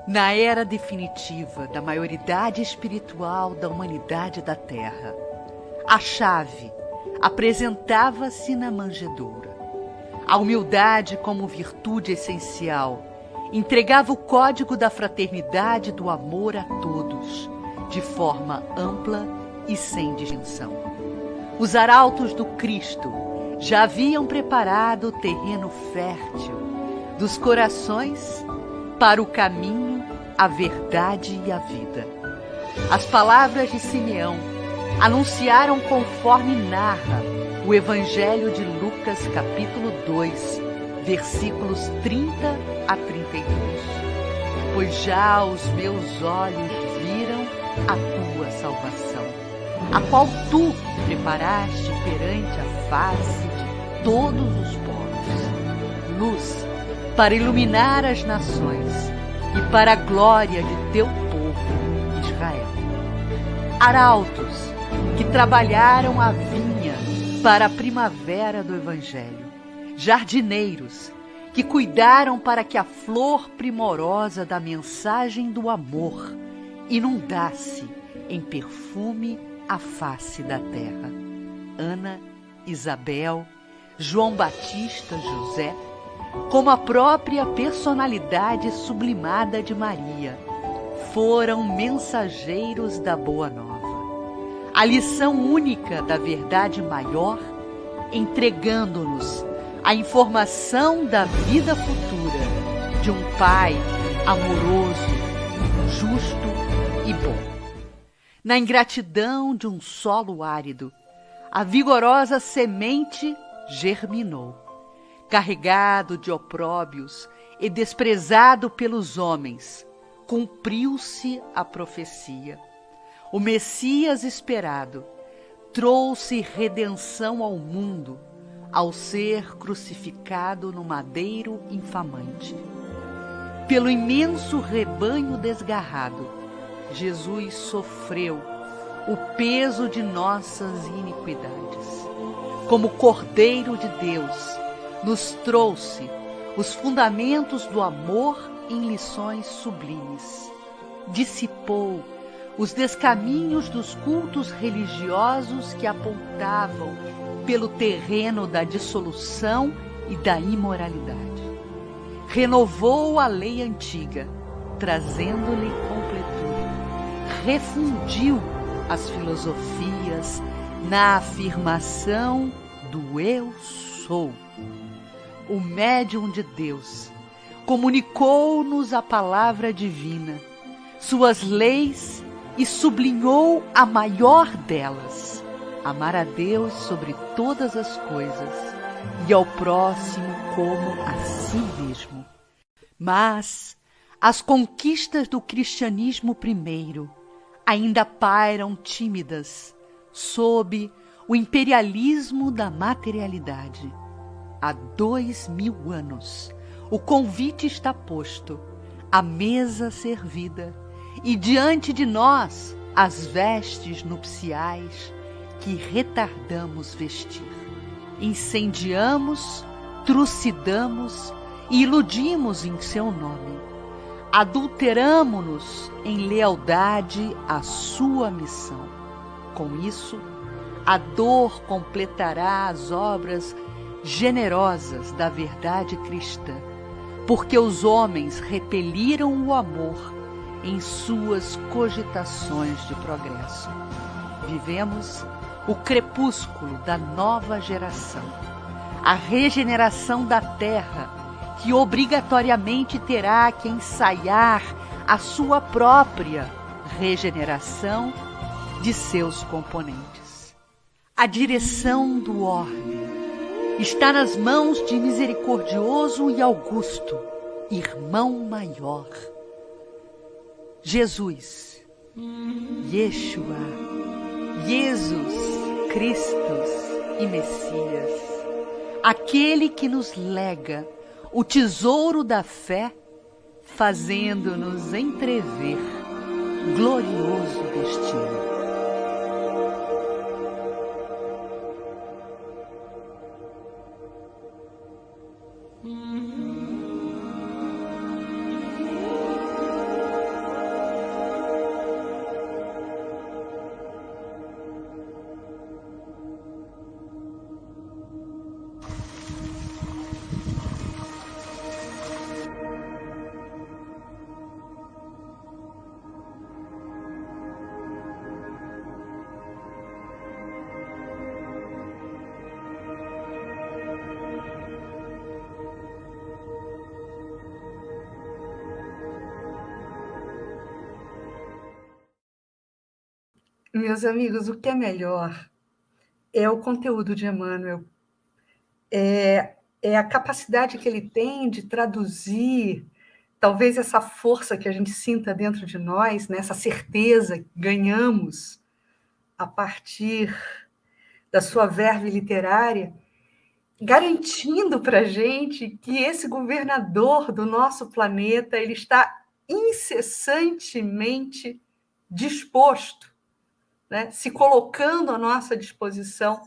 Na era definitiva da maioridade espiritual da humanidade da Terra, a chave apresentava-se na manjedoura. A humildade como virtude essencial entregava o código da fraternidade e do amor a todos, de forma ampla e sem distinção. Os arautos do Cristo já haviam preparado o terreno fértil dos corações para o caminho, a verdade e a vida. As palavras de Simeão anunciaram conforme narra o Evangelho de Lucas, capítulo 2, versículos 30 a 32. Pois já os meus olhos viram a tua salvação, a qual tu preparaste perante a face de todos os povos, luz para iluminar as nações e para a glória de teu povo, Israel. Arautos que trabalharam a vinha para a primavera do Evangelho, jardineiros que cuidaram para que a flor primorosa da mensagem do amor inundasse em perfume a face da terra. Ana, Isabel, João Batista, José, como a própria personalidade sublimada de Maria, foram mensageiros da Boa Nova. A lição única da verdade maior, entregando-nos a informação da vida futura de um Pai amoroso, justo e bom. Na ingratidão de um solo árido, a vigorosa semente germinou. Carregado de opróbios e desprezado pelos homens, cumpriu-se a profecia. O Messias esperado trouxe redenção ao mundo ao ser crucificado no madeiro infamante. Pelo imenso rebanho desgarrado, Jesus sofreu o peso de nossas iniquidades. Como Cordeiro de Deus, nos trouxe os fundamentos do amor em lições sublimes. Dissipou os descaminhos dos cultos religiosos que apontavam pelo terreno da dissolução e da imoralidade. Renovou a lei antiga, trazendo-lhe completude. Refundiu as filosofias na afirmação do Eu Sou. O médium de Deus comunicou-nos a palavra divina, suas leis e sublinhou a maior delas: amar a Deus sobre todas as coisas e ao próximo como a si mesmo. Mas as conquistas do cristianismo primeiro ainda pairam tímidas sob o imperialismo da materialidade. Há 2000 anos, o convite está posto, a mesa servida, e diante de nós as vestes nupciais que retardamos vestir. Incendiamos, trucidamos e iludimos em seu nome. Adulteramo-nos em lealdade à sua missão. Com isso, a dor completará as obras generosas da verdade cristã, porque os homens repeliram o amor em suas cogitações de progresso. Vivemos o crepúsculo da nova geração, a regeneração da terra, que obrigatoriamente terá que ensaiar a sua própria regeneração de seus componentes. A direção do orbe está nas mãos de misericordioso e augusto irmão maior, Jesus, Yeshua, Jesus, Cristos e Messias, aquele que nos lega o tesouro da fé, fazendo-nos entrever glorioso destino. Meus amigos, o que é melhor é o conteúdo de Emmanuel, é a capacidade que ele tem de traduzir, talvez essa força que a gente sinta dentro de nós, né, essa certeza que ganhamos a partir da sua verve literária, garantindo para a gente que esse governador do nosso planeta ele está incessantemente disposto, né, se colocando à nossa disposição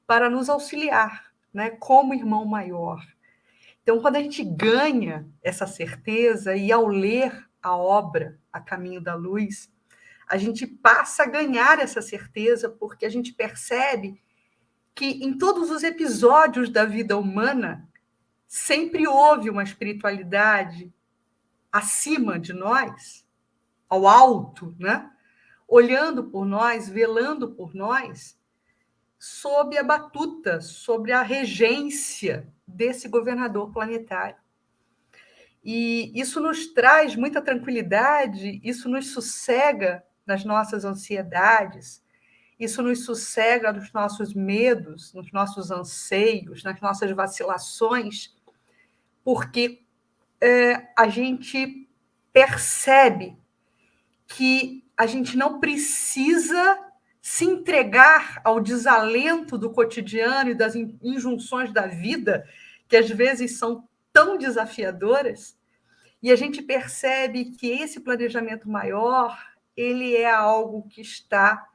para nos auxiliar, né, como irmão maior. Então, quando a gente ganha essa certeza e ao ler a obra A Caminho da Luz, a gente passa a ganhar essa certeza porque a gente percebe que em todos os episódios da vida humana sempre houve uma espiritualidade acima de nós, ao alto, né? Olhando por nós, velando por nós, sob a batuta, sobre a regência desse governador planetário. E isso nos traz muita tranquilidade, isso nos sossega nas nossas ansiedades, isso nos sossega nos nossos medos, nos nossos anseios, nas nossas vacilações, porque a gente percebe que a gente não precisa se entregar ao desalento do cotidiano e das injunções da vida, que às vezes são tão desafiadoras, e a gente percebe que esse planejamento maior, ele é algo que está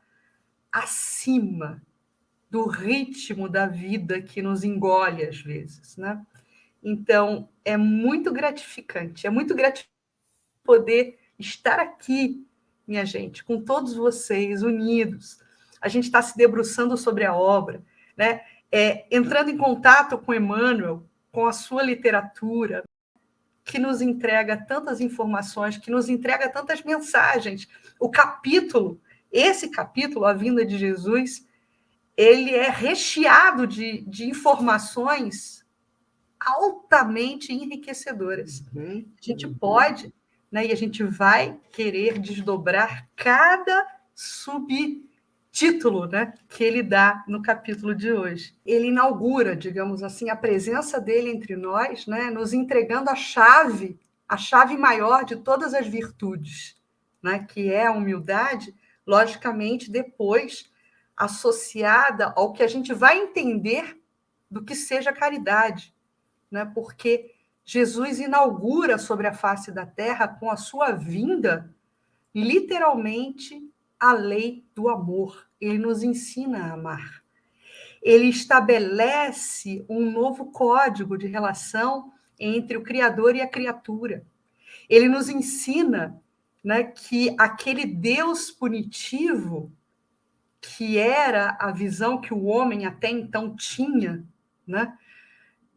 acima do ritmo da vida que nos engole às vezes, né? Então, é muito gratificante poder estar aqui, minha gente, com todos vocês unidos. A gente está se debruçando sobre a obra, né? Entrando em contato com Emmanuel, com a sua literatura, que nos entrega tantas informações, que nos entrega tantas mensagens. Esse capítulo, A Vinda de Jesus, ele é recheado de informações altamente enriquecedoras. A gente pode, né, e a gente vai querer desdobrar cada subtítulo, né, que ele dá no capítulo de hoje. Ele inaugura, digamos assim, a presença dele entre nós, né, nos entregando a chave maior de todas as virtudes, né, que é a humildade, logicamente, depois associada ao que a gente vai entender do que seja caridade, né? Porque Jesus inaugura sobre a face da terra, com a sua vinda, literalmente a lei do amor. Ele nos ensina a amar. Ele estabelece um novo código de relação entre o Criador e a criatura. Ele nos ensina, né, que aquele Deus punitivo, que era a visão que o homem até então tinha, né,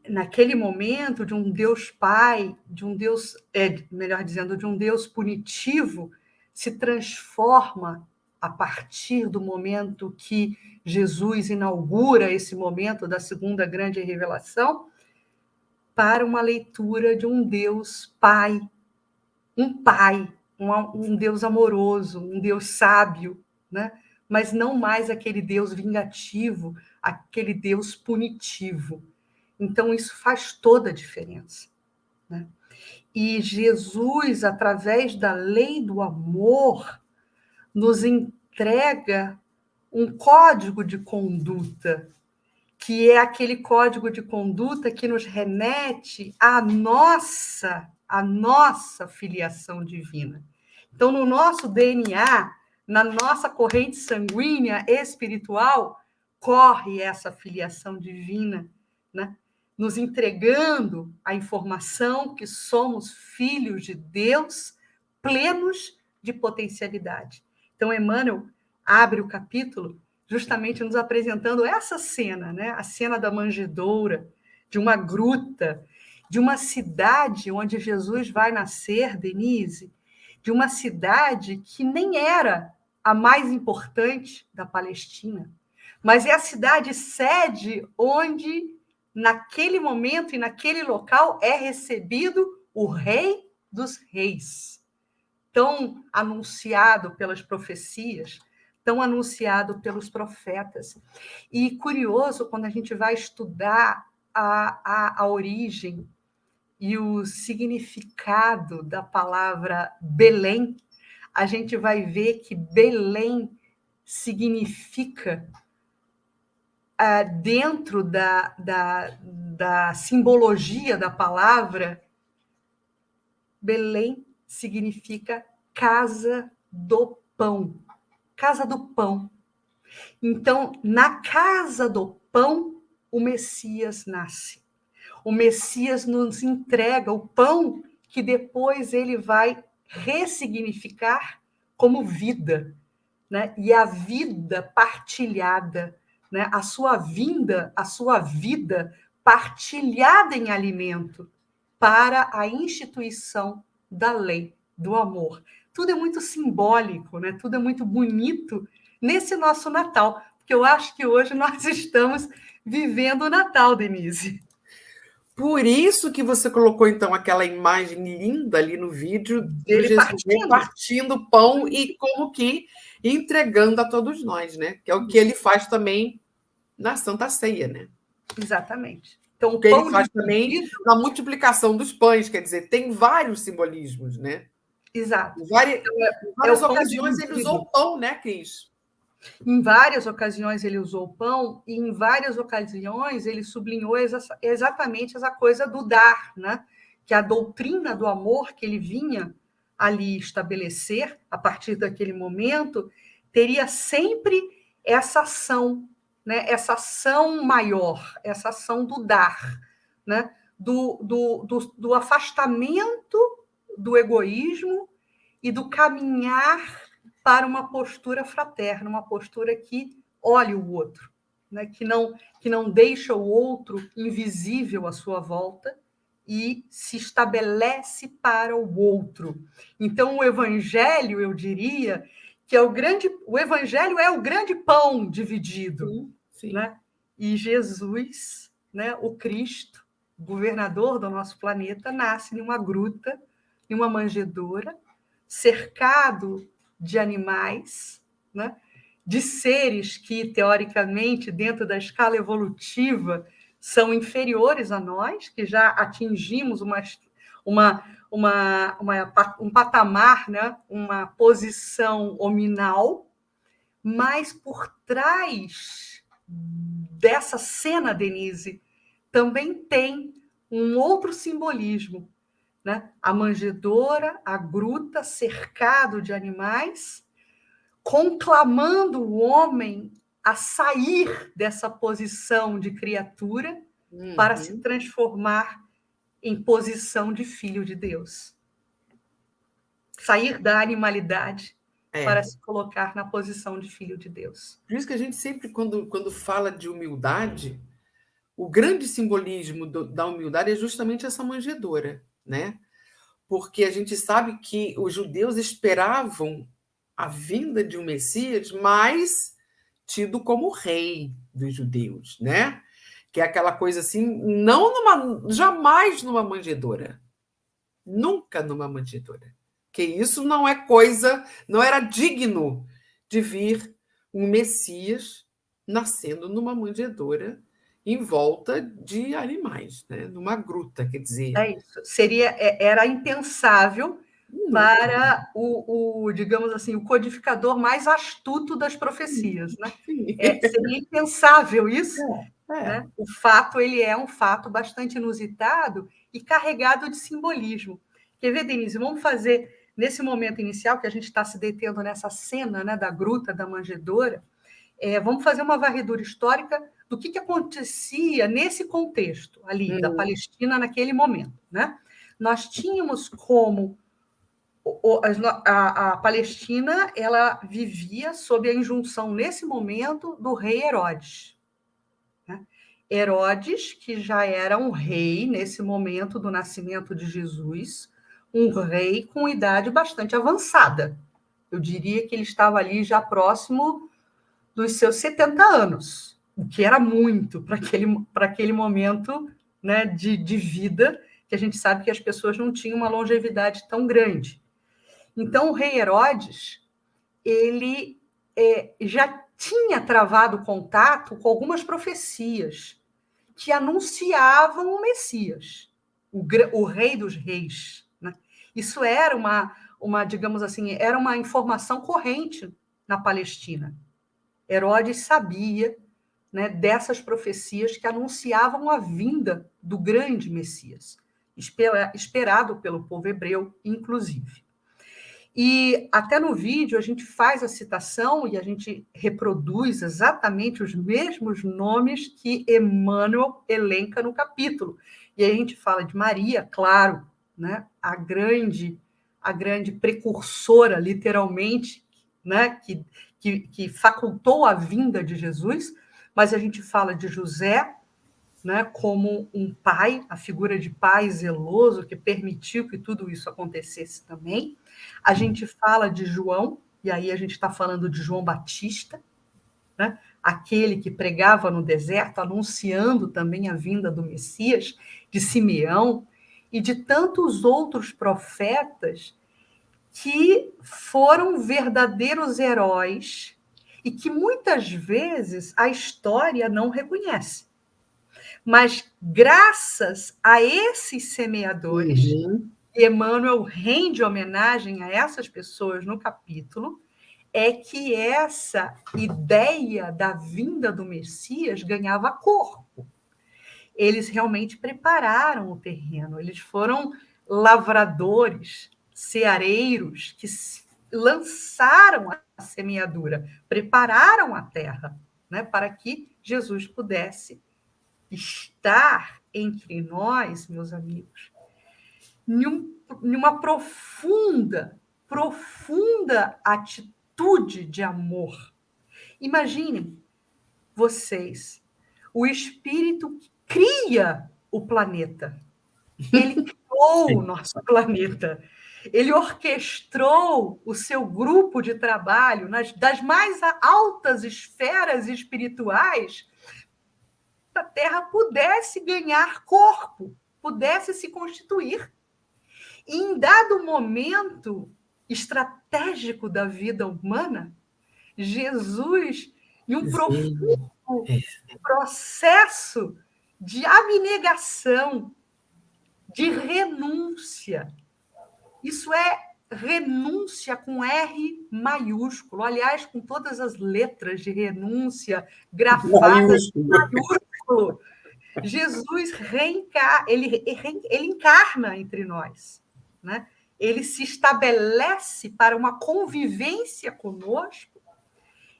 naquele momento, de um Deus Pai, de um Deus, melhor dizendo, de um Deus punitivo, se transforma a partir do momento que Jesus inaugura esse momento da segunda grande revelação, para uma leitura de um Deus Pai, um Deus amoroso, um Deus sábio, né? Mas não mais aquele Deus vingativo, aquele Deus punitivo. Então, isso faz toda a diferença, né? E Jesus, através da lei do amor, nos entrega um código de conduta, que é aquele código de conduta que nos remete à nossa filiação divina. Então, no nosso DNA, na nossa corrente sanguínea espiritual, corre essa filiação divina, né? Nos entregando a informação que somos filhos de Deus, plenos de potencialidade. Então, Emmanuel abre o capítulo justamente nos apresentando essa cena, né? A cena da manjedoura, de uma gruta, de uma cidade onde Jesus vai nascer, Denise, de uma cidade que nem era a mais importante da Palestina, mas é a cidade sede onde, naquele momento e naquele local, é recebido o Rei dos Reis, tão anunciado pelas profecias, tão anunciado pelos profetas. E curioso, quando a gente vai estudar a origem e o significado da palavra Belém, a gente vai ver que Belém significa, dentro da simbologia da palavra, Belém significa casa do pão. Casa do pão. Então, na casa do pão, o Messias nasce. O Messias nos entrega o pão que depois ele vai ressignificar como vida, né? E a vida partilhada, né? A sua vinda, a sua vida partilhada em alimento para a instituição da lei, do amor. Tudo é muito simbólico, né? Tudo é muito bonito nesse nosso Natal, porque eu acho que hoje nós estamos vivendo o Natal, Denise. Por isso que você colocou, então, aquela imagem linda ali no vídeo do Jesus repartindo o pão e como que entregando a todos nós, né? Que é o que ele faz também na Santa Ceia, né? Exatamente. Então, o que ele faz também na multiplicação dos pães, quer dizer, tem vários simbolismos, né? Exato. Em várias ocasiões ele usou o pão, né, Cris? Em várias ocasiões ele usou o pão e em várias ocasiões ele sublinhou exatamente essa coisa do dar, né? Que a doutrina do amor que ele vinha ali estabelecer a partir daquele momento teria sempre essa ação, né? Essa ação maior, essa ação do dar, né? Do afastamento do egoísmo e do caminhar para uma postura fraterna, uma postura que olhe o outro, né? que não deixa o outro invisível à sua volta e se estabelece para o outro. Então, o evangelho, eu diria, que o evangelho é o grande pão dividido. Sim, sim. Né? E Jesus, né, o Cristo, governador do nosso planeta, nasce em uma gruta, em uma manjedoura, cercado de animais, né? De seres que, teoricamente, dentro da escala evolutiva, são inferiores a nós, que já atingimos um patamar, né? Uma posição hominal, mas por trás dessa cena, Denise, também tem um outro simbolismo, né? A manjedoura, a gruta, cercado de animais, conclamando o homem a sair dessa posição de criatura para se transformar em posição de filho de Deus. Sair da animalidade para se colocar na posição de filho de Deus. Por isso que a gente sempre, quando fala de humildade, o grande simbolismo da humildade é justamente essa manjedoura, né? Porque a gente sabe que os judeus esperavam a vinda de um Messias, mas tido como rei dos judeus, né? Que é aquela coisa assim, jamais numa manjedoura. Nunca numa manjedoura. Que isso não é coisa, não era digno de vir um Messias nascendo numa manjedoura em volta de animais, né? Numa gruta, quer dizer. É isso. Era impensável para digamos assim, o codificador mais astuto das profecias, né? Seria impensável isso. Né? O fato, ele é um fato bastante inusitado e carregado de simbolismo. Quer ver, Denise? Vamos fazer, nesse momento inicial, que a gente está se detendo nessa cena, né, da gruta, da manjedoura, vamos fazer uma varredura histórica do que acontecia nesse contexto ali, da Palestina naquele momento. Né? Nós tínhamos como a Palestina, ela vivia sob a injunção, nesse momento, do rei Herodes. Né? Herodes, que já era um rei nesse momento do nascimento de Jesus, um rei com idade bastante avançada. Eu diria que ele estava ali já próximo dos seus 70 anos, o que era muito para aquele momento, né, de vida, que a gente sabe que as pessoas não tinham uma longevidade tão grande. Então, o rei Herodes, ele já tinha travado contato com algumas profecias que anunciavam o Messias, o Rei dos Reis, né? Isso era digamos assim, era uma informação corrente na Palestina. Herodes sabia, né, dessas profecias que anunciavam a vinda do grande Messias, esperado pelo povo hebreu, inclusive. E até no vídeo a gente faz a citação e a gente reproduz exatamente os mesmos nomes que Emmanuel elenca no capítulo. E aí a gente fala de Maria, claro, né, a grande precursora, literalmente, né, que facultou a vinda de Jesus, mas a gente fala de José, né, como um pai, a figura de pai zeloso que permitiu que tudo isso acontecesse também. A gente fala de João, e aí a gente está falando de João Batista, né, aquele que pregava no deserto, anunciando também a vinda do Messias, de Simeão, e de tantos outros profetas que foram verdadeiros heróis e que muitas vezes a história não reconhece. Mas graças a esses semeadores, Emmanuel rende homenagem a essas pessoas no capítulo, é que essa ideia da vinda do Messias ganhava corpo. Eles realmente prepararam o terreno, eles foram lavradores, ceareiros que lançaram a semeadura, prepararam a terra, né, para que Jesus pudesse estar entre nós, meus amigos, numa profunda atitude de amor. Imaginem vocês, o Espírito cria o planeta. Ele criou o nosso planeta. Ele orquestrou o seu grupo de trabalho das mais altas esferas espirituais, a Terra pudesse ganhar corpo, pudesse se constituir. E em dado momento estratégico da vida humana, Jesus, em um profundo processo de abnegação, de renúncia. Isso é renúncia com R maiúsculo, aliás, com todas as letras de renúncia grafadas em maiúsculo. Jesus ele encarna entre nós, né? Ele se estabelece para uma convivência conosco,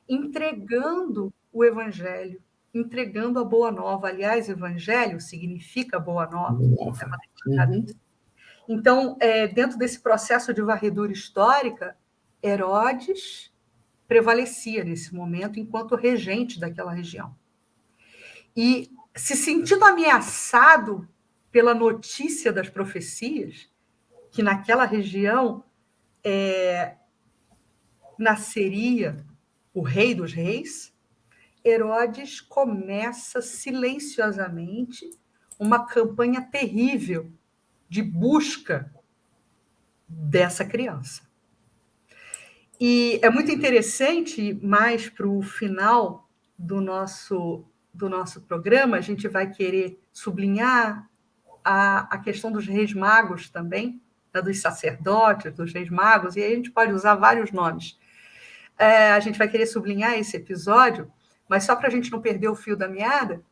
entregando o Evangelho, entregando a Boa Nova. Aliás, Evangelho significa Boa Nova. Então, dentro desse processo de varredura histórica, Herodes prevalecia nesse momento enquanto regente daquela região. E, se sentindo ameaçado pela notícia das profecias, que naquela região nasceria o Rei dos Reis, Herodes começa silenciosamente uma campanha terrível de busca dessa criança. E é muito interessante, mais para o final do nosso programa, a gente vai querer sublinhar a questão dos reis magos também, né, dos sacerdotes, dos reis magos, e aí a gente pode usar vários nomes. A gente vai querer sublinhar esse episódio, mas só para a gente não perder o fio da meada,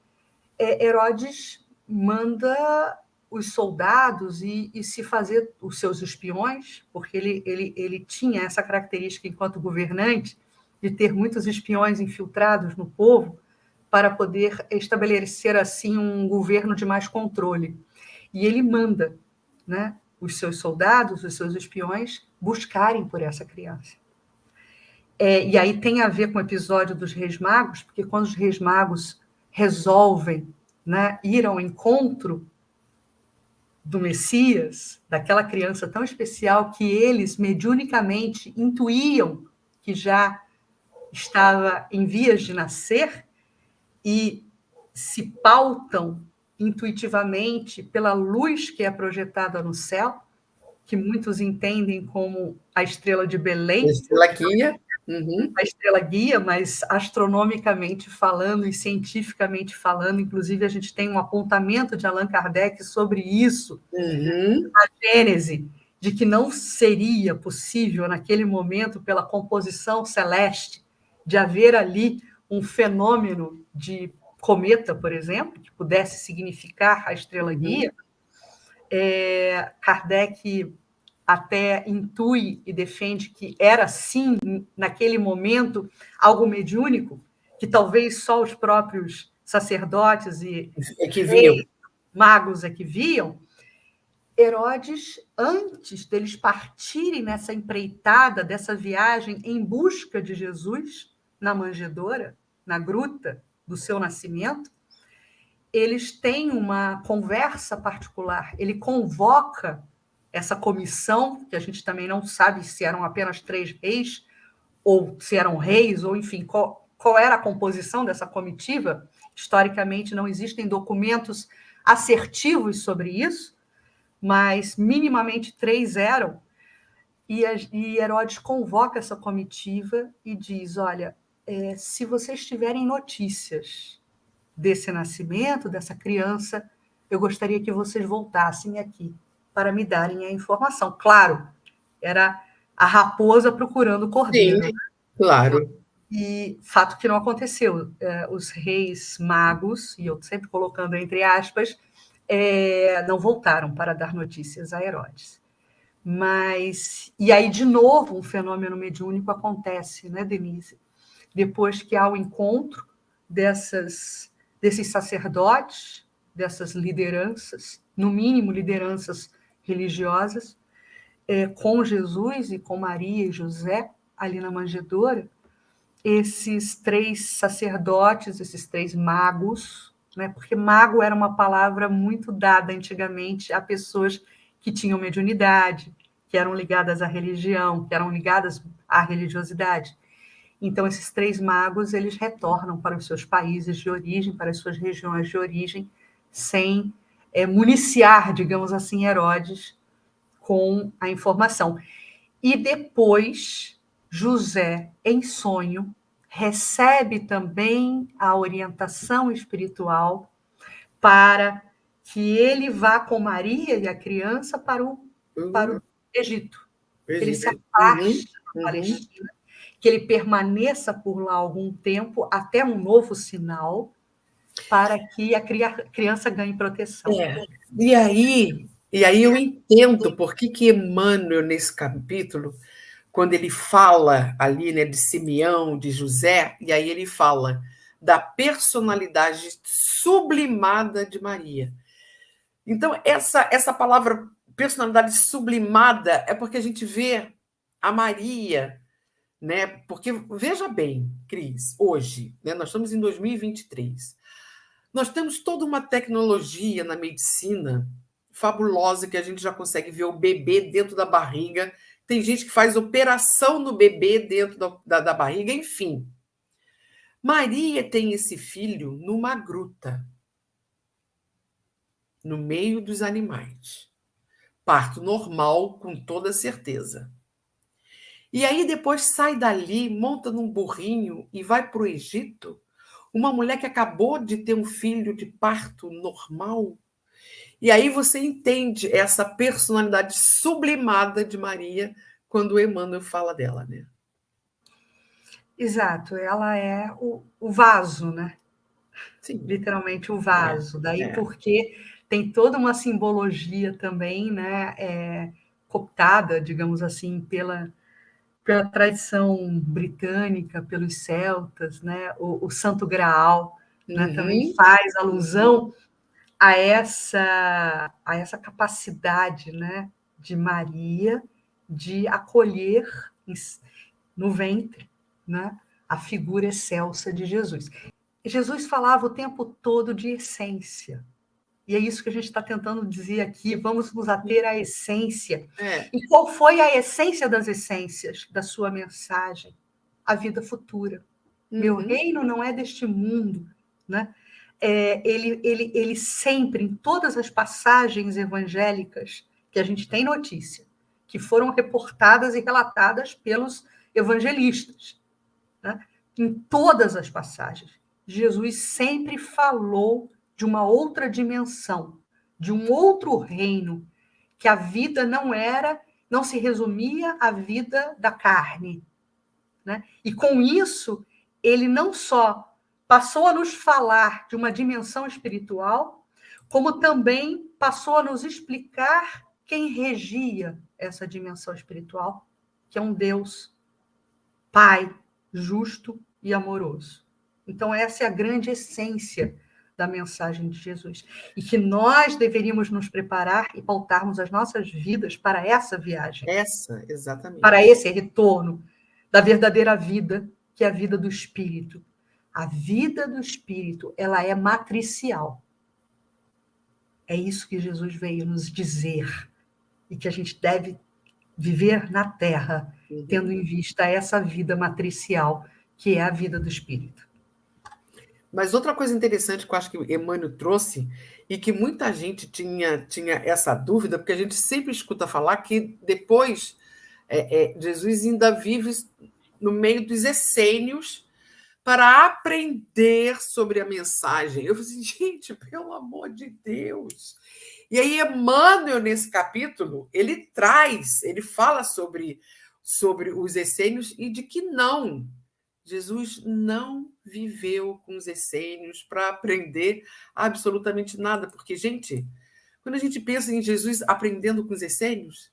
Herodes manda os soldados e se fazer os seus espiões, porque ele tinha essa característica enquanto governante de ter muitos espiões infiltrados no povo para poder estabelecer assim um governo de mais controle. E ele manda, né, os seus soldados, os seus espiões, buscarem por essa criança. E aí tem a ver com o episódio dos Reis Magos, porque quando os Reis Magos resolvem, né, ir ao encontro do Messias, daquela criança tão especial que eles mediunicamente intuíam que já estava em vias de nascer e se pautam intuitivamente pela luz que é projetada no céu, que muitos entendem como a estrela de Belém. A estrela guia. a estrela guia, mas astronomicamente falando e cientificamente falando, inclusive a gente tem um apontamento de Allan Kardec sobre isso, na Gênese, de que não seria possível, naquele momento, pela composição celeste, de haver ali um fenômeno de cometa, por exemplo, que pudesse significar a estrela guia. Kardec até intui e defende que era, sim, naquele momento, algo mediúnico, que talvez só os próprios sacerdotes e reis, magos é que viam. Herodes, antes deles partirem nessa empreitada, dessa viagem em busca de Jesus, na manjedoura, na gruta do seu nascimento, eles têm uma conversa particular. Ele convoca essa comissão, que a gente também não sabe se eram apenas 3 reis, ou se eram reis, ou enfim, qual era a composição dessa comitiva. Historicamente, não existem documentos assertivos sobre isso, mas minimamente 3 eram. E Herodes convoca essa comitiva e diz: olha, se vocês tiverem notícias desse nascimento, dessa criança, eu gostaria que vocês voltassem aqui para me darem a informação. Claro, era a raposa procurando o cordeiro. Sim, claro. E fato que não aconteceu. Os reis magos, e eu sempre colocando entre aspas, não voltaram para dar notícias a Herodes. E aí, de novo, um fenômeno mediúnico acontece, né, Denise? Depois que há o encontro desses sacerdotes, dessas lideranças, no mínimo lideranças religiosas, com Jesus e com Maria e José, ali na manjedoura, esses 3 sacerdotes, esses 3 magos, né, porque mago era uma palavra muito dada antigamente a pessoas que tinham mediunidade, que eram ligadas à religião, que eram ligadas à religiosidade. Então, esses 3 magos, eles retornam para os seus países de origem, para as suas regiões de origem, sem municiar, digamos assim, Herodes com a informação. E depois, José, em sonho, recebe também a orientação espiritual para que ele vá com Maria e a criança para o Egito. Ele se afaste da Palestina, que ele permaneça por lá algum tempo, até um novo sinal, para que a criança ganhe proteção. E aí eu entendo por que Emmanuel, nesse capítulo, quando ele fala ali, né, de Simeão, de José, e aí ele fala da personalidade sublimada de Maria. Então, essa palavra personalidade sublimada é porque a gente vê a Maria, né? Porque, veja bem, Cris, hoje, né, nós estamos em 2023, nós temos toda uma tecnologia na medicina fabulosa, que a gente já consegue ver o bebê dentro da barriga, tem gente que faz operação no bebê dentro da barriga, enfim. Maria tem esse filho numa gruta, no meio dos animais. Parto normal, com toda certeza. E aí depois sai dali, monta num burrinho e vai para o Egito, uma mulher que acabou de ter um filho de parto normal. E aí você entende essa personalidade sublimada de Maria quando o Emmanuel fala dela, né? Exato, ela é o vaso, né? Sim. Literalmente o vaso. Daí porque tem toda uma simbologia também, né? Cooptada, digamos assim, pela tradição britânica, pelos celtas, né? O Santo Graal, né? Também faz alusão a essa capacidade, né? De Maria de acolher no ventre, né? A figura excelsa de Jesus. Jesus falava o tempo todo de essência. E é isso que a gente está tentando dizer aqui. Vamos nos ater à essência. E qual foi a essência das essências da sua mensagem? A vida futura. Meu reino não é deste mundo, né? Ele sempre, em todas as passagens evangélicas que a gente tem notícia, que foram reportadas e relatadas pelos evangelistas, em todas as passagens, Jesus sempre falou de uma outra dimensão, de um outro reino, que a vida não se resumia à vida da carne, né? E com isso, ele não só passou a nos falar de uma dimensão espiritual, como também passou a nos explicar quem regia essa dimensão espiritual, que é um Deus Pai justo e amoroso. Então, essa é a grande essência da mensagem de Jesus. E que nós deveríamos nos preparar e pautarmos as nossas vidas para essa viagem. Exatamente. Para esse retorno da verdadeira vida, que é a vida do Espírito. A vida do Espírito, ela é matricial. É isso que Jesus veio nos dizer. E que a gente deve viver na Terra, tendo em vista essa vida matricial, que é a vida do Espírito. Mas outra coisa interessante que eu acho que Emmanuel trouxe, e que muita gente tinha essa dúvida, porque a gente sempre escuta falar que depois Jesus ainda vive no meio dos essênios para aprender sobre a mensagem. Eu falei assim, gente, pelo amor de Deus. E aí Emmanuel, nesse capítulo, ele fala sobre os essênios e de que não. Jesus não viveu com os essênios para aprender absolutamente nada, porque, gente, quando a gente pensa em Jesus aprendendo com os essênios...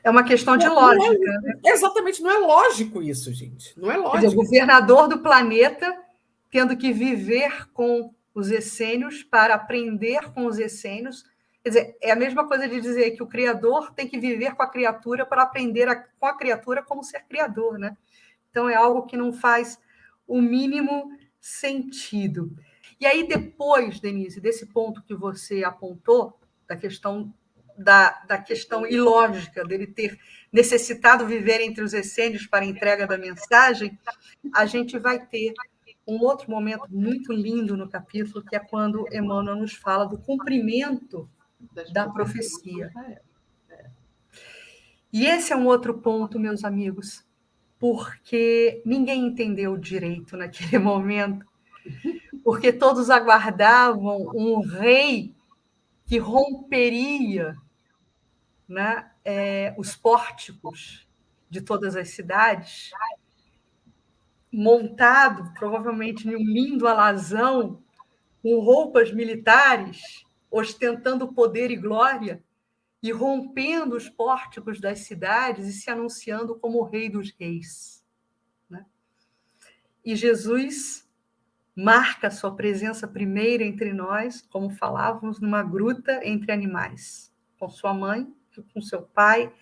É uma questão de lógica. Né? Exatamente, não é lógico isso, gente. Não é lógico. Quer dizer, o governador do planeta tendo que viver com os essênios para aprender com os essênios. Quer dizer, é a mesma coisa de dizer que o Criador tem que viver com a criatura para aprender com a criatura como ser criador, né? Então, é algo que não faz o mínimo sentido. E aí, depois, Denise, desse ponto que você apontou, da questão ilógica dele ter necessitado viver entre os essênios para a entrega da mensagem, a gente vai ter um outro momento muito lindo no capítulo, que é quando Emmanuel nos fala do cumprimento da profecia. E esse é um outro ponto, meus amigos, porque ninguém entendeu direito naquele momento, porque todos aguardavam um rei que romperia, né, os pórticos de todas as cidades, montado provavelmente em um lindo alazão, com roupas militares, ostentando poder e glória, e rompendo os pórticos das cidades e se anunciando como o Rei dos Reis. Né? E Jesus marca sua presença primeira entre nós, como falávamos, numa gruta entre animais, com sua mãe, com seu pai,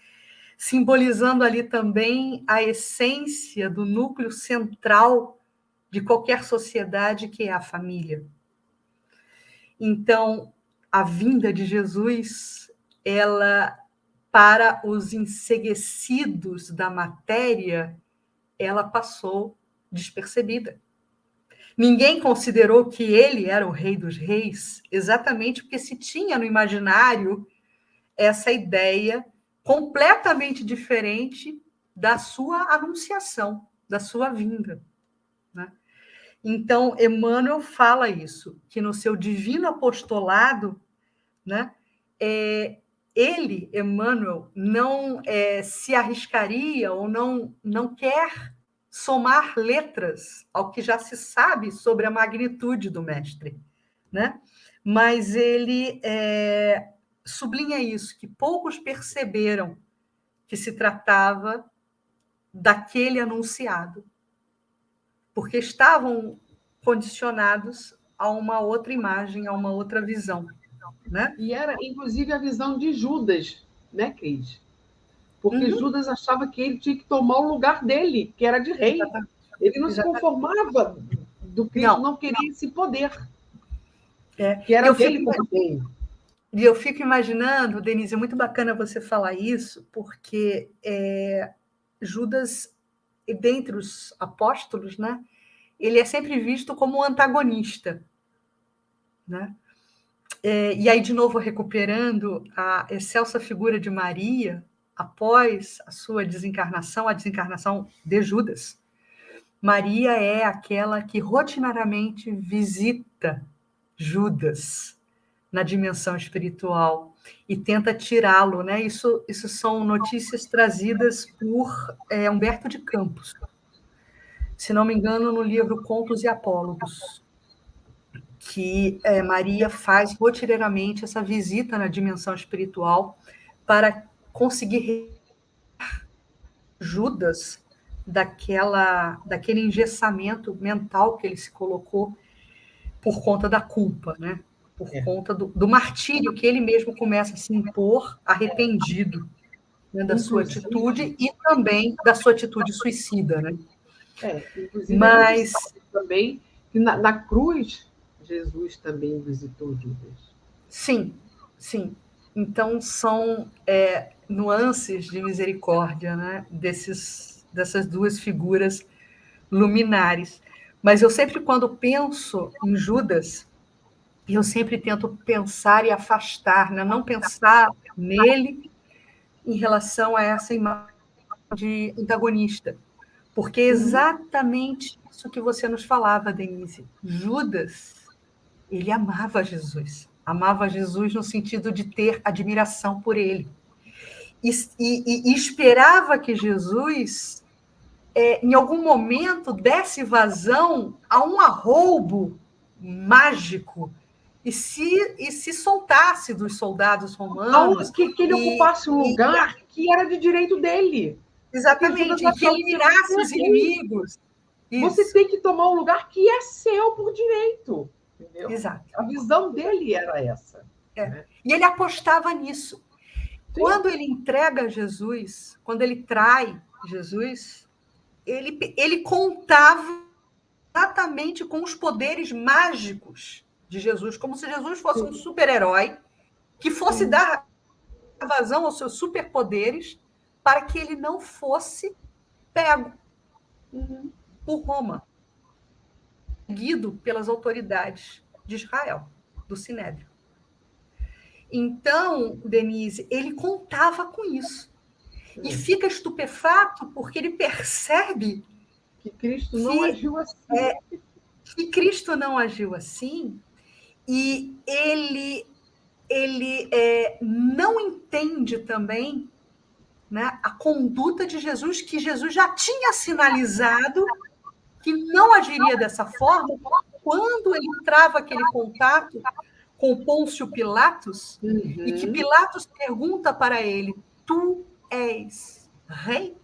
simbolizando ali também a essência do núcleo central de qualquer sociedade, que é a família. Então, a vinda de Jesus, ela, para os enseguecidos da matéria, ela passou despercebida. Ninguém considerou que ele era o Rei dos Reis, exatamente porque se tinha no imaginário essa ideia completamente diferente da sua anunciação, da sua vinda. Né? Então, Emmanuel fala isso, que no seu divino apostolado, né, ele, Emmanuel, não se arriscaria ou não quer somar letras ao que já se sabe sobre a magnitude do mestre, né? Mas ele sublinha isso, que poucos perceberam que se tratava daquele anunciado, porque estavam condicionados a uma outra imagem, a uma outra visão. Né? E era, inclusive, a visão de Judas, né, Cris? Porque Judas achava que ele tinha que tomar o lugar dele, que era de rei. Exatamente. Ele não se conformava do Cristo, não queria esse poder. Que era dele como rei. E eu fico imaginando, Denise, é muito bacana você falar isso, porque Judas, dentre os apóstolos, né, ele é sempre visto como um antagonista. Né? E aí, de novo, recuperando a excelsa figura de Maria, após a sua desencarnação, a desencarnação de Judas, Maria é aquela que rotineiramente visita Judas na dimensão espiritual e tenta tirá-lo, né? Isso são notícias trazidas por Humberto de Campos, se não me engano, no livro Contos e Apólogos, que Maria faz rotineiramente essa visita na dimensão espiritual para conseguir Judas daquele engessamento mental que ele se colocou por conta da culpa, né? Por conta do martírio que ele mesmo começa a se impor, arrependido, né, da sua atitude e também da sua atitude suicida, né? Inclusive, mas também que na cruz Jesus também visitou Judas. Sim. Então são nuances de misericórdia, né? Dessas duas figuras luminares. Mas eu sempre, quando penso em Judas, eu sempre tento pensar e afastar, né? Não pensar nele em relação a essa imagem de antagonista. Porque é exatamente isso que você nos falava, Denise. Judas, ele amava Jesus. Amava Jesus no sentido de ter admiração por ele. E esperava que Jesus, em algum momento, desse vazão a um arroubo mágico e se soltasse dos soldados romanos. Que ele ocupasse um lugar que era de direito dele. Exatamente, e que eliminasse os inimigos. Você Isso. tem que tomar um lugar que é seu por direito. Entendeu? Exato. A visão dele era essa. Né? E ele apostava nisso. Sim. Quando ele entrega Jesus, quando ele trai Jesus, ele contava exatamente com os poderes mágicos de Jesus, como se Jesus fosse um super-herói que fosse dar vazão aos seus superpoderes para que ele não fosse pego por Roma, seguido pelas autoridades de Israel, do Sinédrio. Então, Denise, ele contava com isso. E fica estupefato porque ele percebe que Cristo não agiu assim. Que Cristo não agiu assim, e ele não entende também, né, a conduta de Jesus, que Jesus já tinha sinalizado que não agiria dessa forma quando ele trava aquele contato com Pôncio Pilatos, e que Pilatos pergunta para ele: tu és rei?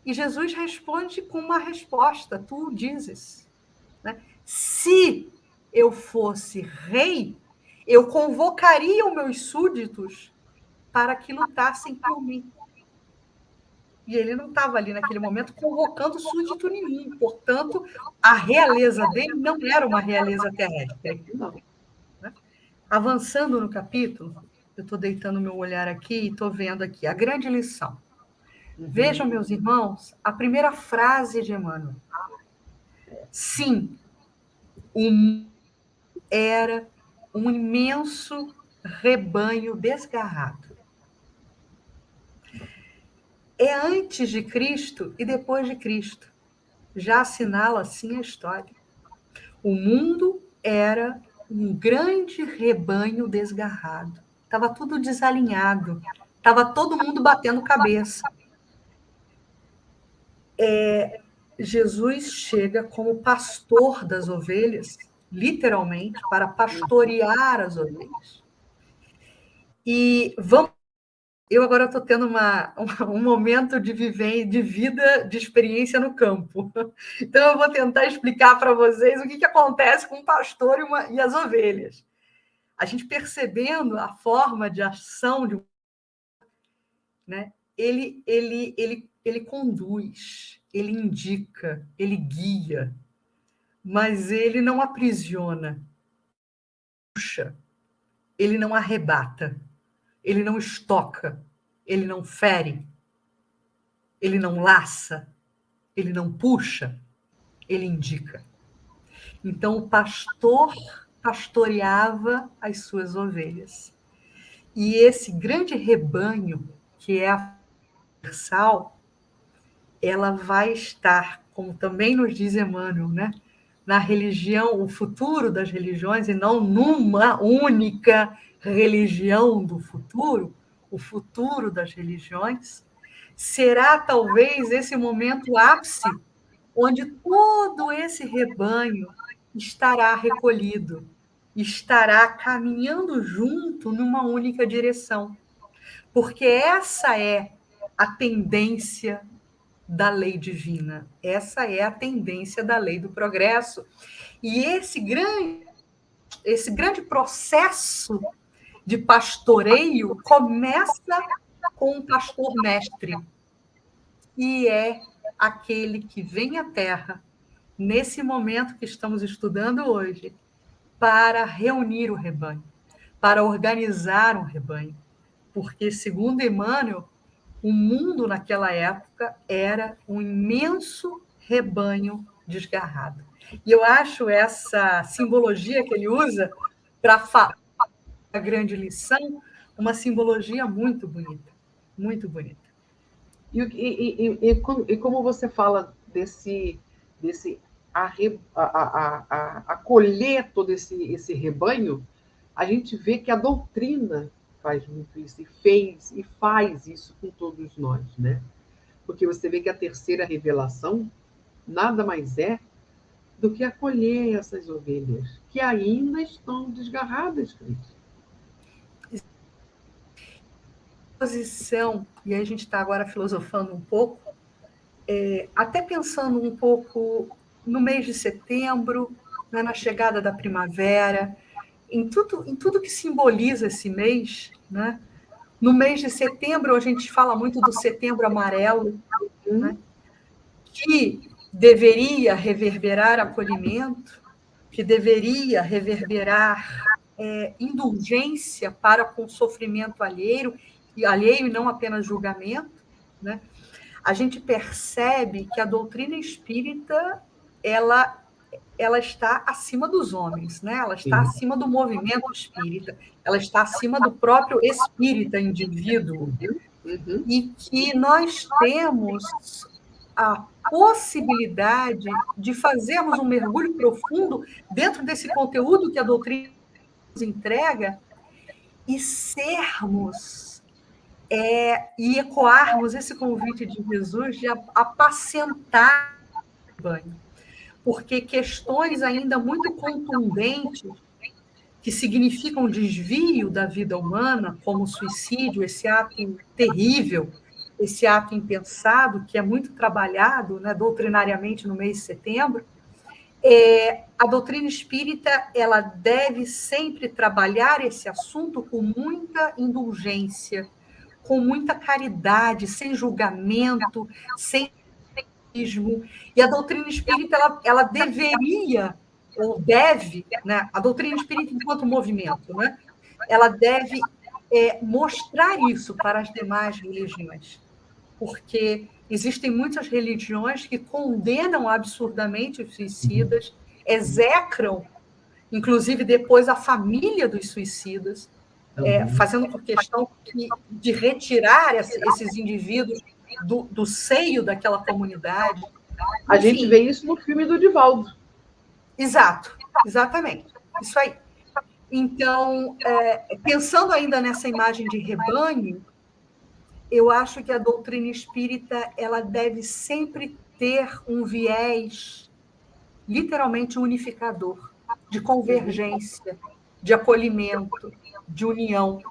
E Jesus responde com uma resposta: tu dizes. Né? Se eu fosse rei, eu convocaria os meus súditos para que lutassem por mim. E ele não estava ali naquele momento convocando súdito nenhum. Portanto, a realeza dele não era uma realeza terrestre. Não. Avançando no capítulo, eu estou deitando meu olhar aqui e estou vendo aqui a grande lição. Vejam, meus irmãos, a primeira frase de Emmanuel. Sim, era um imenso rebanho desgarrado. É antes de Cristo e depois de Cristo. Já assinala assim a história. O mundo era um grande rebanho desgarrado. Estava tudo desalinhado. Estava todo mundo batendo cabeça. Jesus chega como pastor das ovelhas, literalmente, para pastorear as ovelhas. E eu agora estou tendo um momento de vida, de experiência no campo. Então, eu vou tentar explicar para vocês o que acontece com o pastor e as ovelhas. A gente percebendo a forma de ação de né? Ele conduz, ele indica, ele guia, mas ele não aprisiona, puxa, ele não arrebata, ele não estoca, ele não fere, ele não laça, ele não puxa, ele indica. Então, o pastor pastoreava as suas ovelhas. E esse grande rebanho, que é a universal, ela vai estar, como também nos diz Emmanuel, né? Na religião, o futuro das religiões, e não numa única religião do futuro, o futuro das religiões, será talvez esse momento ápice, onde todo esse rebanho estará recolhido, estará caminhando junto numa única direção. Porque essa é a tendência da lei divina, essa é a tendência da lei do progresso. E esse grande processo de pastoreio começa com um pastor mestre, e é aquele que vem à Terra, nesse momento que estamos estudando hoje, para reunir o rebanho, para organizar um rebanho. Porque, segundo Emmanuel, o mundo naquela época era um imenso rebanho desgarrado. E eu acho essa simbologia que ele usa para falar a grande lição uma simbologia muito bonita, muito bonita. E como você fala desse acolher todo esse rebanho, a gente vê que a doutrina faz muito isso, e fez e faz isso com todos nós, né? Porque você vê que a terceira revelação nada mais é do que acolher essas ovelhas que ainda estão desgarradas, Cris. Posição, e a gente está agora filosofando um pouco, até pensando um pouco no mês de setembro, né, na chegada da primavera, em tudo que simboliza esse mês, né? No mês de setembro, a gente fala muito do setembro amarelo, né? Que deveria reverberar acolhimento, que deveria reverberar indulgência para com o sofrimento alheio e não apenas julgamento, né? A gente percebe que a doutrina espírita ela está acima dos homens, né? Ela está acima do movimento espírita, ela está acima do próprio espírita indivíduo, e que nós temos a possibilidade de fazermos um mergulho profundo dentro desse conteúdo que a doutrina nos entrega e sermos e ecoarmos esse convite de Jesus de apacentar o banho. Porque questões ainda muito contundentes, que significam desvio da vida humana, como o suicídio, esse ato terrível, esse ato impensado, que é muito trabalhado, né, doutrinariamente no mês de setembro, a doutrina espírita ela deve sempre trabalhar esse assunto com muita indulgência, com muita caridade, sem julgamento, sem egoísmo. E a doutrina espírita ela deveria ou deve, né, a doutrina espírita enquanto movimento, né, ela deve mostrar isso para as demais religiões, porque existem muitas religiões que condenam absurdamente os suicidas, execram, inclusive depois, a família dos suicidas, fazendo por questão de retirar esses indivíduos do seio daquela comunidade. A gente vê isso no filme do Divaldo. Exato, exatamente. Isso aí. Então, pensando ainda nessa imagem de rebanho, eu acho que a doutrina espírita ela deve sempre ter um viés literalmente unificador, de convergência, de acolhimento, de união,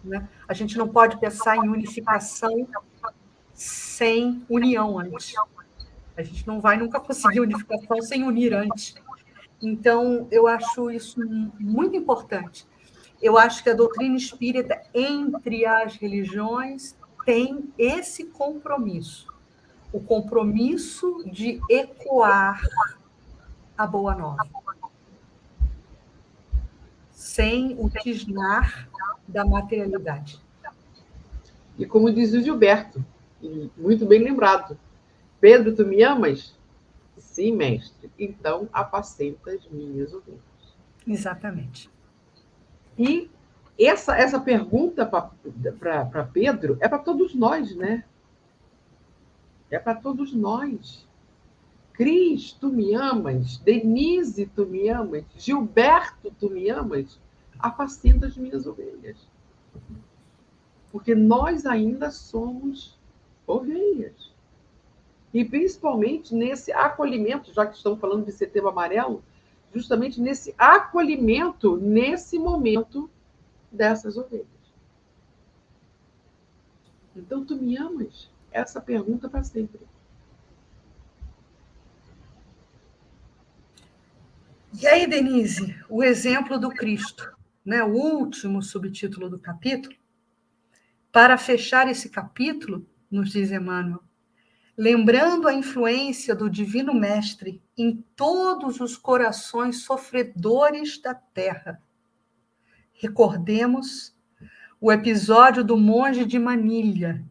né? A gente não pode pensar em unificação sem união antes. A gente não vai nunca conseguir unificação sem unir antes. Então, eu acho isso muito importante. Eu acho que a doutrina espírita, entre as religiões, tem esse compromisso. O compromisso de ecoar a Boa Nova, sem o tisnar da materialidade. E como diz o Gilberto, muito bem lembrado, Pedro, tu me amas? Sim, mestre. Então, apacenta as minhas ovelhas. Exatamente. E essa pergunta para Pedro é para todos nós, né? É para todos nós. Cris, tu me amas? Denise, tu me amas? Gilberto, tu me amas? Apacenta as minhas ovelhas. Porque nós ainda somos ovelhas. E principalmente nesse acolhimento, já que estamos falando de Setembro Amarelo, justamente nesse acolhimento, nesse momento dessas ovelhas. Então, tu me amas? Essa pergunta para sempre. E aí, Denise, o exemplo do Cristo, né? O último subtítulo do capítulo. Para fechar esse capítulo, nos diz Emmanuel, lembrando a influência do Divino Mestre em todos os corações sofredores da terra. Recordemos o episódio do monge de Manilha,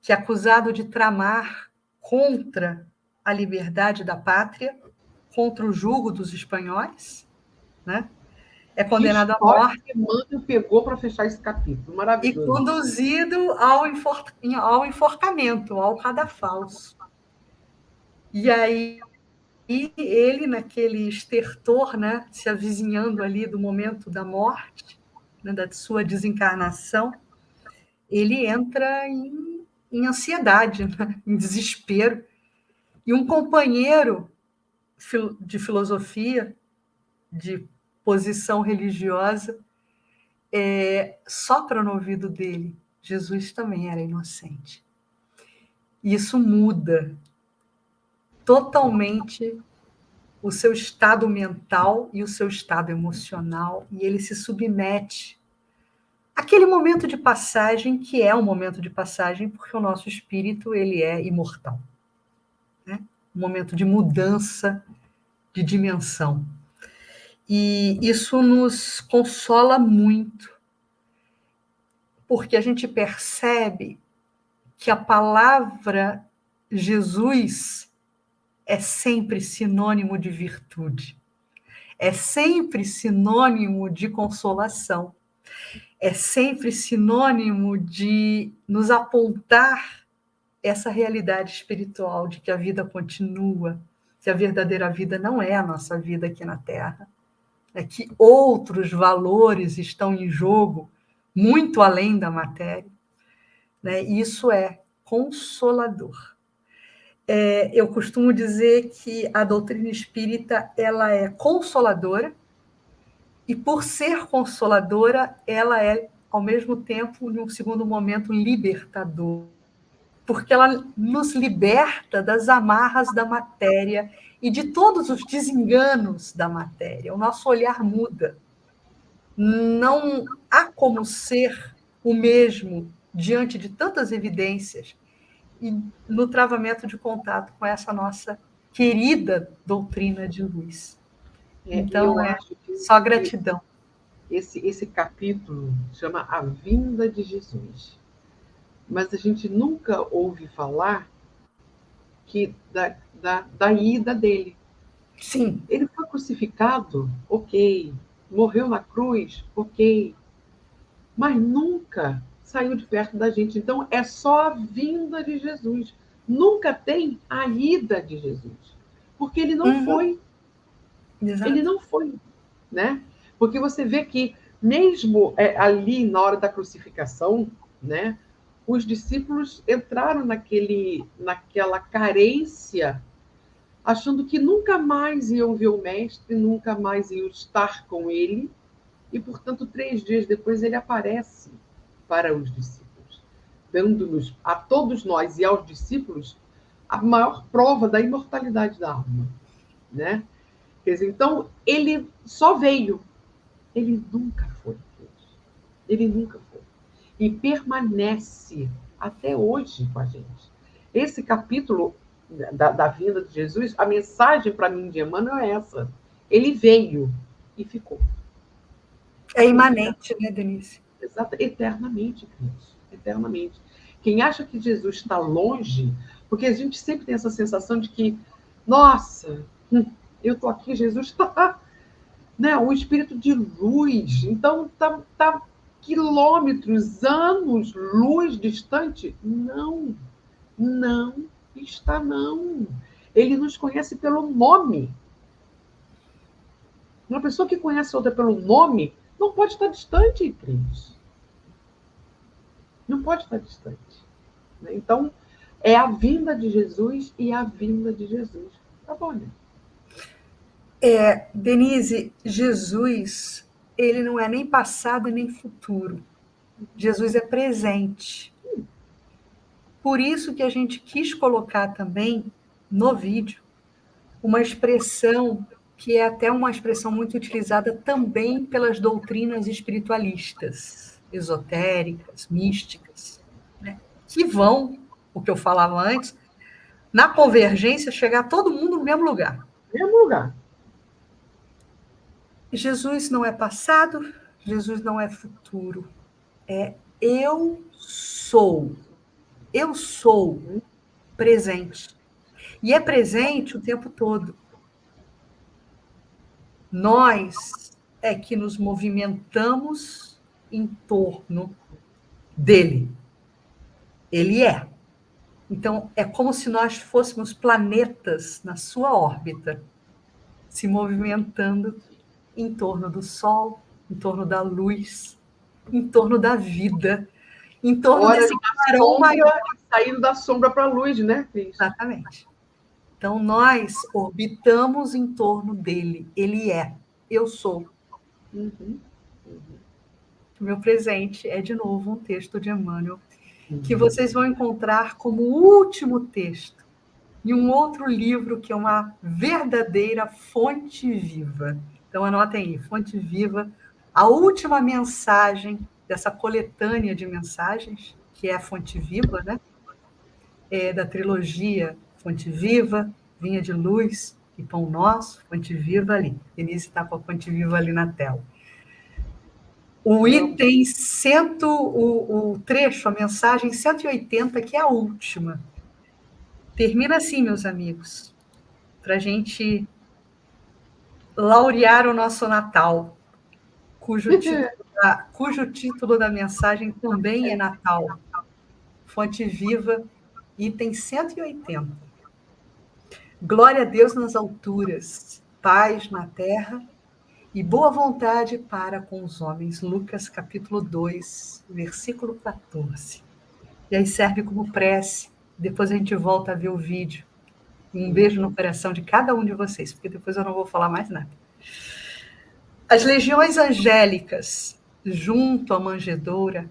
que, acusado de tramar contra a liberdade da pátria, contra o jugo dos espanhóis, né? É condenado à morte. Que Emmanuel pegou para fechar esse capítulo. Maravilhoso. E conduzido ao enforcamento, ao cadafalso. E aí, ele, naquele estertor, né, se avizinhando ali do momento da morte, né, da sua desencarnação, ele entra em ansiedade, né, em desespero. E um companheiro de filosofia, de posição religiosa, sopra no ouvido dele: Jesus também era inocente. Isso muda totalmente o seu estado mental e o seu estado emocional, e ele se submete àquele momento de passagem, que é um momento de passagem, porque o nosso espírito ele é imortal, né? Um momento de mudança de dimensão. E isso nos consola muito, porque a gente percebe que a palavra Jesus é sempre sinônimo de virtude, é sempre sinônimo de consolação, é sempre sinônimo de nos apontar essa realidade espiritual de que a vida continua, que a verdadeira vida não é a nossa vida aqui na Terra, é que outros valores estão em jogo, muito além da matéria, né? Isso é consolador. Eu costumo dizer que a doutrina espírita ela é consoladora, e por ser consoladora, ela é, ao mesmo tempo, num segundo momento, libertadora, porque ela nos liberta das amarras da matéria e de todos os desenganos da matéria. O nosso olhar muda. Não há como ser o mesmo diante de tantas evidências e no travamento de contato com essa nossa querida doutrina de luz. Então, só gratidão. Esse capítulo chama A Vinda de Jesus. Mas a gente nunca ouve falar da ida dele. Sim. Ele foi crucificado, ok. Morreu na cruz, ok. Mas nunca saiu de perto da gente. Então, é só a vinda de Jesus. Nunca tem a ida de Jesus. Porque ele não foi. Exato. Ele não foi, né? Porque você vê que, mesmo ali, na hora da crucificação, né, os discípulos entraram naquela carência, achando que nunca mais iam ver o Mestre, nunca mais iam estar com ele, e, portanto, 3 dias depois ele aparece para os discípulos, dando-nos, a todos nós e aos discípulos, a maior prova da imortalidade da alma, né? Quer dizer, então, ele só veio, ele nunca foi. Ele nunca foi. E permanece até hoje com a gente. Esse capítulo da vinda de Jesus, a mensagem para mim de Emmanuel é essa. Ele veio e ficou. É imanente, né, Denise? Exato, eternamente, Cris. Eternamente. Quem acha que Jesus está longe, porque a gente sempre tem essa sensação de que, nossa, eu estou aqui, Jesus está, né, um espírito de luz, então está quilômetros, anos, luz distante. Não, Não está, não. Ele nos conhece pelo nome. Uma pessoa que conhece outra pelo nome não pode estar distante, Cris. Não pode estar distante. Então, é a vinda de Jesus e a vinda de Jesus. Tá bom, né? Denise, Jesus, ele não é nem passado e nem futuro. Jesus é presente. Por isso que a gente quis colocar também no vídeo uma expressão que é até uma expressão muito utilizada também pelas doutrinas espiritualistas, esotéricas, místicas, né? Que vão, o que eu falava antes, na convergência, chegar todo mundo no mesmo lugar. Mesmo lugar. Jesus não é passado, Jesus não é futuro. É eu sou. Eu sou presente. E é presente o tempo todo. Nós é que nos movimentamos em torno dele. Ele é. Então, é como se nós fôssemos planetas na sua órbita, se movimentando em torno do Sol, em torno da luz, em torno da vida, em torno desse clarão maior. Saindo da sombra para a luz, né, Cris? Exatamente. Então, nós orbitamos em torno dele. Ele é. Eu sou. Uhum. O meu presente é, de novo, um texto de Emmanuel, que vocês vão encontrar como último texto em um outro livro que é uma verdadeira fonte viva. Então, anotem aí, Fonte Viva, a última mensagem dessa coletânea de mensagens, que é a Fonte Viva, né? Da trilogia Fonte Viva, Vinha de Luz e Pão Nosso, Fonte Viva ali. Denise está com a Fonte Viva ali na tela. O item 100, o trecho, a mensagem 180, que é a última. Termina assim, meus amigos, para a gente laurear o nosso Natal, cujo título da mensagem também é Natal. Fonte Viva, item 180. Glória a Deus nas alturas, paz na terra e boa vontade para com os homens. Lucas, capítulo 2, versículo 14. E aí serve como prece. Depois a gente volta a ver o vídeo. Um beijo no coração de cada um de vocês, porque depois eu não vou falar mais nada. As legiões angélicas, junto à manjedoura,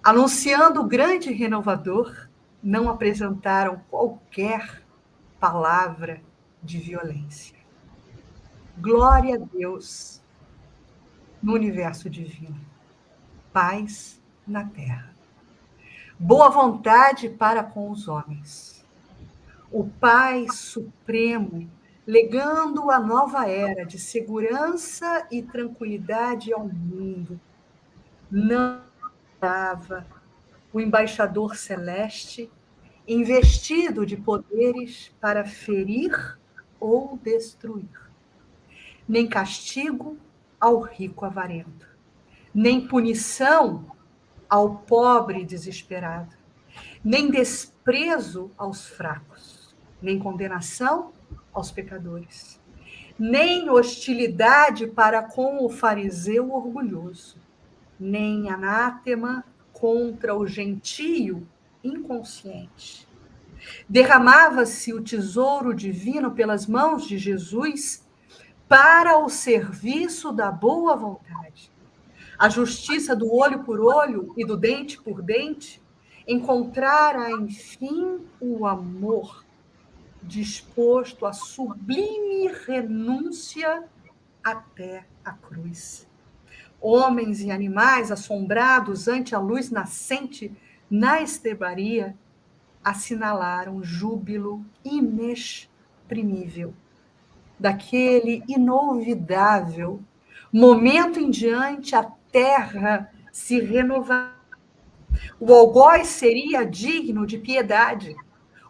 anunciando o grande renovador, não apresentaram qualquer palavra de violência. Glória a Deus no universo divino. Paz na terra. Boa vontade para com os homens. O Pai Supremo legando a nova era de segurança e tranquilidade ao mundo. Não dava o embaixador celeste investido de poderes para ferir ou destruir. Nem castigo ao rico avarento, nem punição ao pobre desesperado, nem desprezo aos fracos, nem condenação aos pecadores, nem hostilidade para com o fariseu orgulhoso, nem anátema contra o gentio inconsciente. Derramava-se o tesouro divino pelas mãos de Jesus para o serviço da boa vontade. A justiça do olho por olho e do dente por dente encontrara, enfim, o amor disposto à sublime renúncia até a cruz. Homens e animais assombrados ante a luz nascente na estrebaria assinalaram júbilo inexprimível daquele inolvidável momento em diante a terra se renovar. O algoz seria digno de piedade.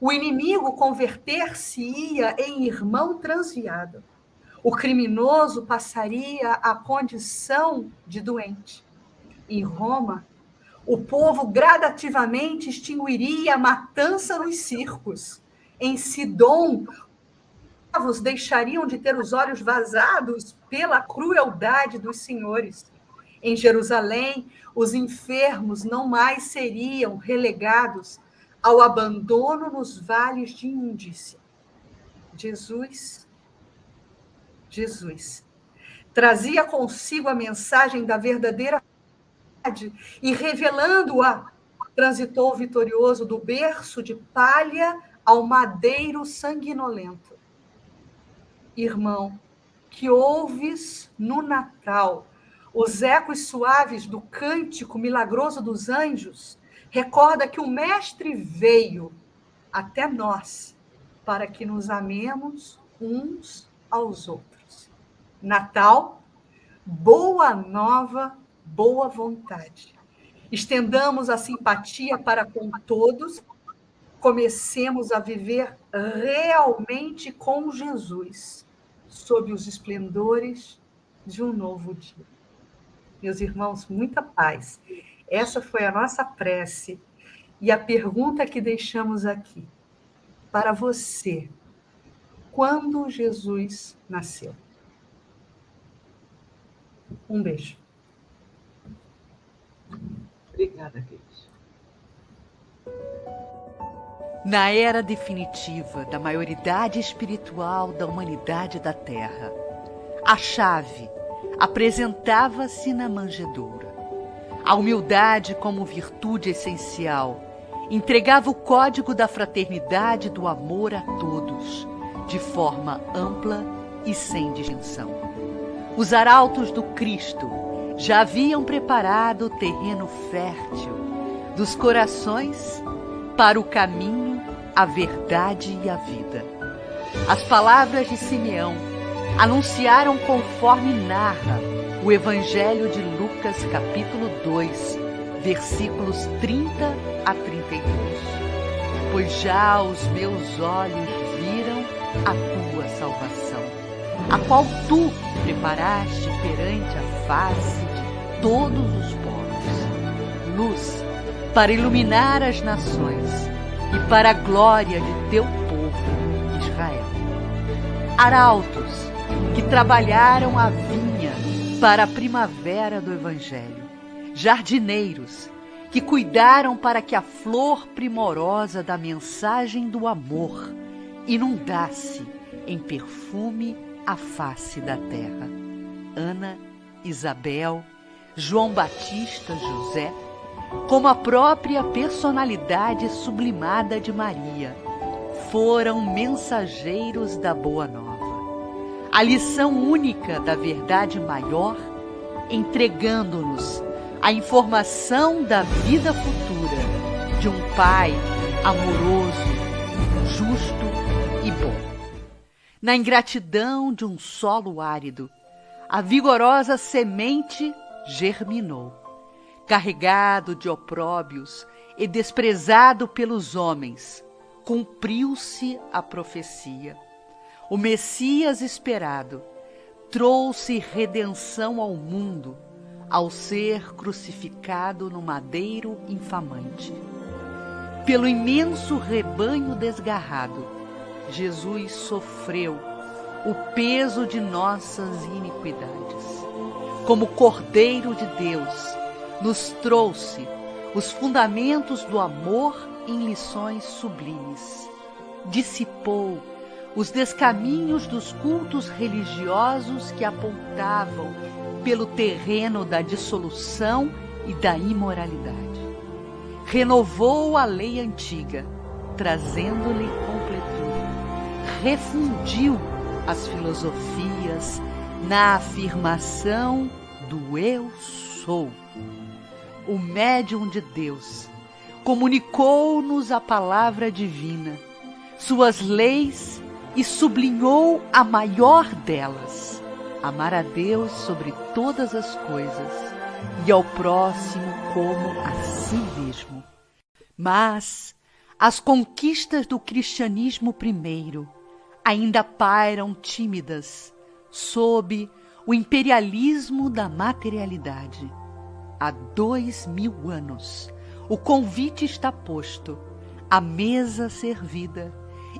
O inimigo converter-se-ia em irmão transviado. O criminoso passaria à condição de doente. Em Roma, O povo gradativamente extinguiria a matança nos circos. Em Sidom, os escravos deixariam de ter os olhos vazados pela crueldade dos senhores. Em Jerusalém, os enfermos não mais seriam relegados ao abandono nos vales de imundícia. Jesus trazia consigo a mensagem da verdadeira verdade e, revelando-a, transitou vitorioso do berço de palha ao madeiro sanguinolento. Irmão, que ouves no Natal os ecos suaves do cântico milagroso dos anjos, recorda que o Mestre veio até nós para que nos amemos uns aos outros. Natal, boa nova, boa vontade. Estendamos a simpatia para com todos, comecemos a viver realmente com Jesus, sob os esplendores de um novo dia. Meus irmãos, muita paz. Essa foi a nossa prece e a pergunta que deixamos aqui para você. Quando Jesus nasceu? Um beijo. Obrigada, Cris. Na era definitiva da maioridade espiritual da humanidade da Terra, a chave apresentava-se na manjedoura. A humildade como virtude essencial entregava o código da fraternidade e do amor a todos, de forma ampla e sem distinção. Os arautos do Cristo já haviam preparado o terreno fértil dos corações para o caminho, a verdade e a vida. As palavras de Simeão anunciaram conforme narra o Evangelho de Lucas, capítulo 2, versículos 30 a 32. Pois já os meus olhos viram a tua salvação, a qual tu preparaste perante a face de todos os povos, luz para iluminar as nações e para a glória de teu povo, Israel. Arautos que trabalharam a vinha para a primavera do Evangelho, jardineiros que cuidaram para que a flor primorosa da mensagem do amor inundasse em perfume a face da terra. Ana, Isabel, João Batista, José, como a própria personalidade sublimada de Maria, foram mensageiros da Boa Nova. A lição única da verdade maior, entregando-nos a informação da vida futura de um Pai amoroso, justo e bom. Na ingratidão de um solo árido, a vigorosa semente germinou. Carregado de opróbios e desprezado pelos homens, cumpriu-se a profecia. O Messias esperado trouxe redenção ao mundo ao ser crucificado no madeiro infamante. Pelo imenso rebanho desgarrado, Jesus sofreu o peso de nossas iniquidades. Como Cordeiro de Deus, nos trouxe os fundamentos do amor em lições sublimes. Dissipou os descaminhos dos cultos religiosos que apontavam pelo terreno da dissolução e da imoralidade. Renovou a lei antiga, trazendo-lhe completude. Refundiu as filosofias na afirmação do Eu Sou. O médium de Deus comunicou-nos a palavra divina, suas leis, e sublinhou a maior delas: amar a Deus sobre todas as coisas e ao próximo como a si mesmo. Mas as conquistas do cristianismo primeiro ainda pairam tímidas sob o imperialismo da materialidade. há 2000 anos, o convite está posto, a mesa servida,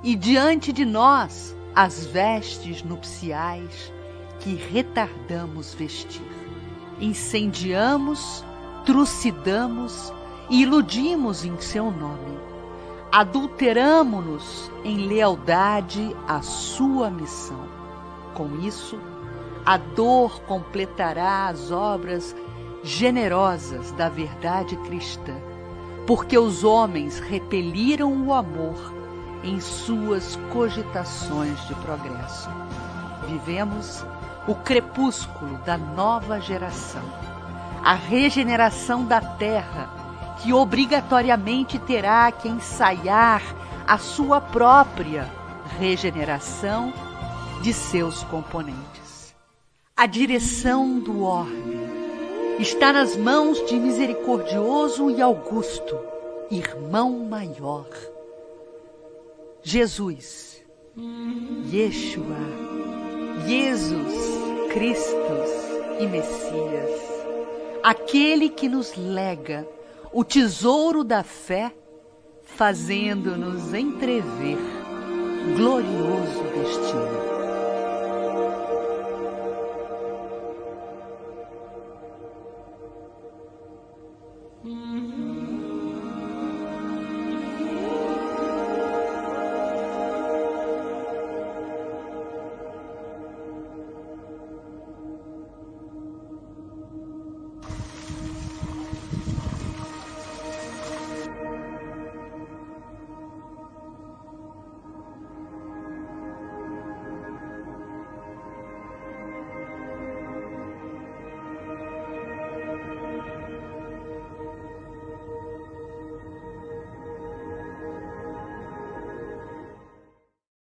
e diante de nós as vestes nupciais que retardamos vestir. Incendiamos, trucidamos e iludimos em seu nome. Adulteramo-nos em lealdade à sua missão. Com isso, a dor completará as obras generosas da verdade cristã, porque os homens repeliram o amor em suas cogitações de progresso. Vivemos o crepúsculo da nova geração, a regeneração da terra, que obrigatoriamente terá que ensaiar a sua própria regeneração de seus componentes. A direção do orbe está nas mãos de misericordioso e augusto irmão maior, Jesus, Yeshua, Jesus, Cristos e Messias, aquele que nos lega o tesouro da fé, fazendo-nos entrever glorioso destino.